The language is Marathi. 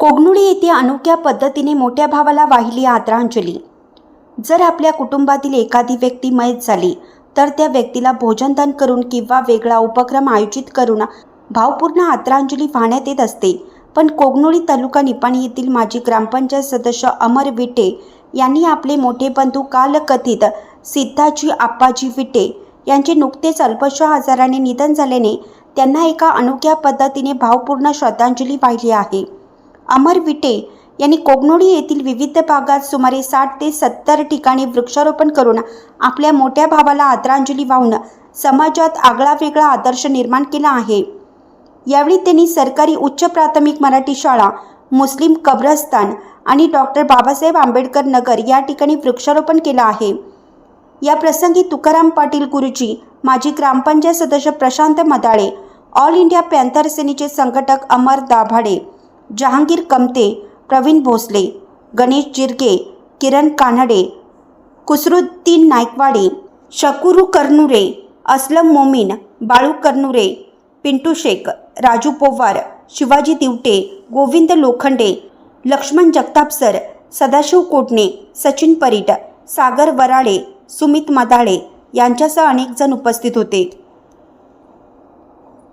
कोगनुळी येथे अनोख्या पद्धतीने मोठ्या भावाला वाहिली आदरांजली। जर आपल्या कुटुंबातील एखादी व्यक्ती मयत झाली तर त्या व्यक्तीला भोजनदान करून किंवा वेगळा उपक्रम आयोजित करून भावपूर्ण आदरांजली वाहण्यात येत असते। पण कोगनुळी तालुका निपाणी येथील माजी ग्रामपंचायत सदस्य अमर विटे यांनी आपले मोठे बंधू कालकथित सिद्धाजी आप्पाजी विटे यांचे नुकतेच अल्पशा आजाराने निधन झाल्याने त्यांना एका अनोख्या पद्धतीने भावपूर्ण श्रद्धांजली वाहिली आहे। अमर विटे यांनी कोगनुळी येथील विविध भागात सुमारे 60 ते 70 ठिकाणी वृक्षारोपण करून आपल्या मोठ्या भावाला आदरांजली वाहून समाजात आगळावेगळा आदर्श निर्माण केला आहे। यावेळी त्यांनी सरकारी उच्च प्राथमिक मराठी शाळा, मुस्लिम कब्रस्तान आणि डॉक्टर बाबासाहेब आंबेडकर नगर या ठिकाणी वृक्षारोपण केलं आहे। या प्रसंगी तुकाराम पाटील गुरुजी, माजी ग्रामपंचायत सदस्य प्रशांत मदाळे, ऑल इंडिया पॅन्थर सेनेचे संघटक अमर दाभाडे, जहांगीर कमते, प्रवीण भोसले, गणेश जिरगे, किरण कानडे, कुसरुद्दीन नायकवाडी, शकूरू करनुरे, असलम मोमीन, बाळू करनुरे, पिंटू शेख, राजू पोवार, शिवाजी दिवटे, गोविंद लोखंडे, लक्ष्मण जगतापसर, सदाशिव कोटणे, सचिन परीट, सागर वराळे, सुमित मदाळे यांच्यासह अनेक जण उपस्थित होते।